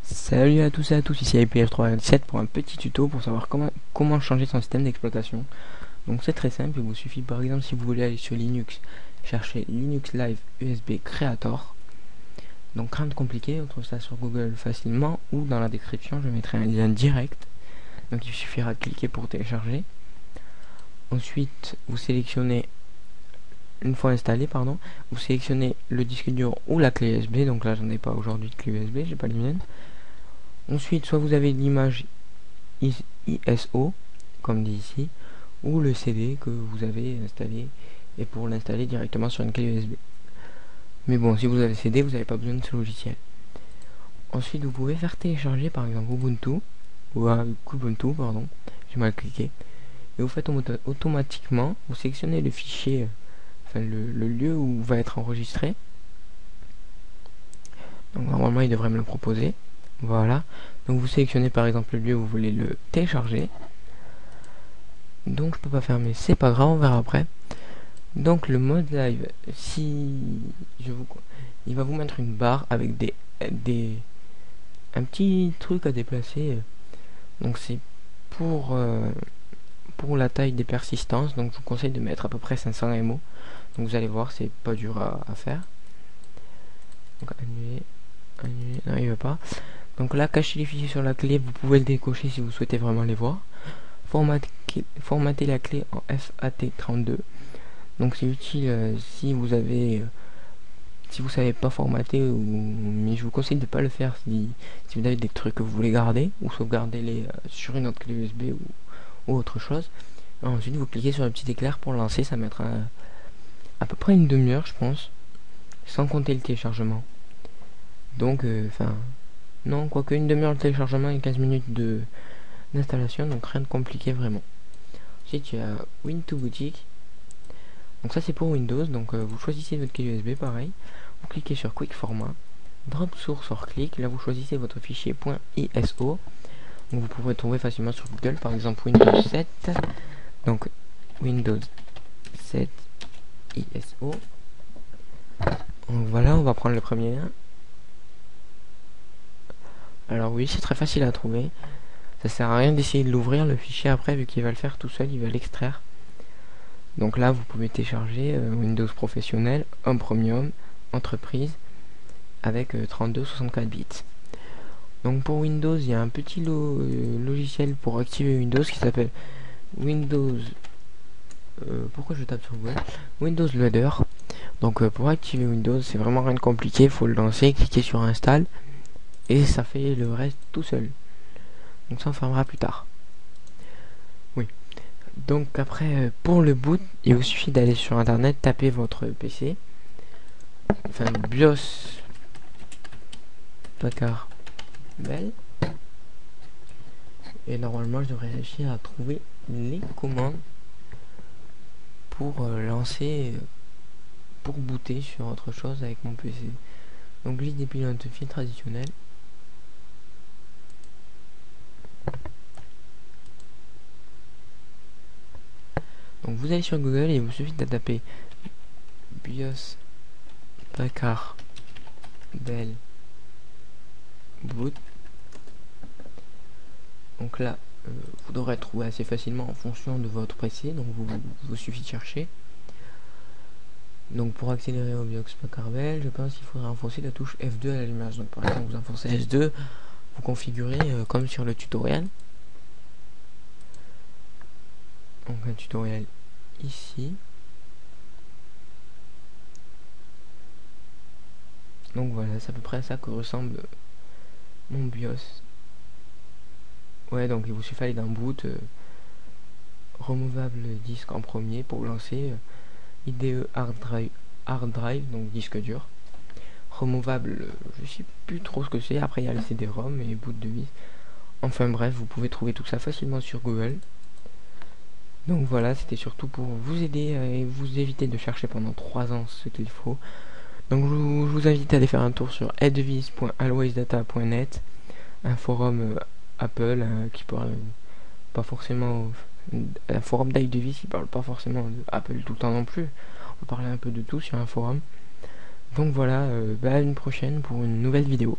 Salut à tous et à tous, ici IPF317 pour un petit tuto pour savoir comment changer son système d'exploitation. Donc c'est très simple, il vous suffit par exemple si vous voulez aller sur Linux, chercher Linux Live USB Creator. Donc rien de compliqué, on trouve ça sur Google facilement ou dans la description je mettrai un lien direct. Donc il suffira de cliquer pour télécharger. Ensuite vous sélectionnez, une fois installé pardon, vous sélectionnez le disque dur ou la clé USB. Donc là j'en ai pas aujourd'hui de clé USB, j'ai pas les miennes. Ensuite, soit vous avez l'image ISO, comme dit ici, ou le CD que vous avez installé, et pour l'installer directement sur une clé USB. Mais bon, si vous avez le CD, vous n'avez pas besoin de ce logiciel. Ensuite, vous pouvez faire télécharger par exemple Ubuntu, ou Kubuntu, pardon, j'ai mal cliqué, et vous faites automatiquement, vous sélectionnez le fichier, enfin le lieu où va être enregistré. Donc normalement, il devrait me le proposer. Voilà, donc vous sélectionnez par exemple le lieu où vous voulez le télécharger. Donc je peux pas fermer, c'est pas grave, on verra après. Donc le mode live, il va vous mettre une barre avec un petit truc à déplacer. Donc c'est pour la taille des persistances. Donc je vous conseille de mettre à peu près 500 MO. Donc vous allez voir, c'est pas dur à faire. Donc annuler, non il veut pas. Donc là, cacher les fichiers sur la clé, vous pouvez le décocher si vous souhaitez vraiment les voir. Formater la clé en FAT32. Donc c'est utile si vous savez pas formater, mais je vous conseille de pas le faire si vous avez des trucs que vous voulez garder ou sauvegarder les sur une autre clé USB ou autre chose. Alors ensuite vous cliquez sur le petit éclair pour lancer, ça mettra à peu près une demi-heure je pense, sans compter le téléchargement. Donc non, quoique une demi-heure de téléchargement et 15 minutes d'installation, donc rien de compliqué vraiment. Ensuite il y a Win2Boutique. Donc ça c'est pour Windows, donc vous choisissez votre clé USB pareil, vous cliquez sur Quick Format, Drop Source hors clic, là vous choisissez votre fichier .iso, donc vous pouvez trouver facilement sur Google, par exemple Windows 7, donc Windows 7 ISO. Donc voilà, on va prendre le premier lien. Alors oui, c'est très facile à trouver, ça sert à rien d'essayer de l'ouvrir le fichier après, vu qu'il va le faire tout seul, il va l'extraire. Donc là, vous pouvez télécharger Windows Professionnel, Home Premium, Entreprise, avec 32-64 bits. Donc pour Windows, il y a un petit logiciel pour activer Windows qui s'appelle Windows... pourquoi je tape sur Google Windows Loader. Donc pour activer Windows, c'est vraiment rien de compliqué, il faut le lancer, cliquer sur Install, et ça fait le reste tout seul. Donc ça on fermera plus tard. Oui. Donc après, pour le boot, il vous suffit d'aller sur internet, taper votre PC, enfin BIOS Packard Bell, et normalement je devrais réussir à trouver les commandes pour lancer, pour booter sur autre chose avec mon PC. Donc liste des pilotes de fil traditionnels. Donc vous allez sur Google et il vous suffit de taper BIOS Packard Bell boot. Donc là vous devrez trouver assez facilement en fonction de votre PC, donc vous suffit de chercher. Donc pour accélérer au BIOS Packard Bell, je pense qu'il faudra enfoncer la touche F2 à l'allumage. Donc par exemple vous enfoncez S2, vous configurez comme sur le tutoriel. Donc un tutoriel ici. Donc voilà, c'est à peu près à ça que ressemble mon BIOS. Ouais, donc il vous suffit d'un boot, removable disque en premier pour lancer, IDE hard drive, donc disque dur. Removable, je sais plus trop ce que c'est. Après il y a le CD-ROM et boot de vis. Enfin bref, vous pouvez trouver tout ça facilement sur Google. Donc voilà, c'était surtout pour vous aider et vous éviter de chercher pendant 3 ans ce qu'il faut. Donc je vous invite à aller faire un tour sur advice.alwaysdata.net, un forum Apple qui parle pas forcément, un forum d'iDevice qui parle pas forcément de Apple tout le temps non plus. On peut parler un peu de tout sur un forum. Donc voilà, à une prochaine pour une nouvelle vidéo.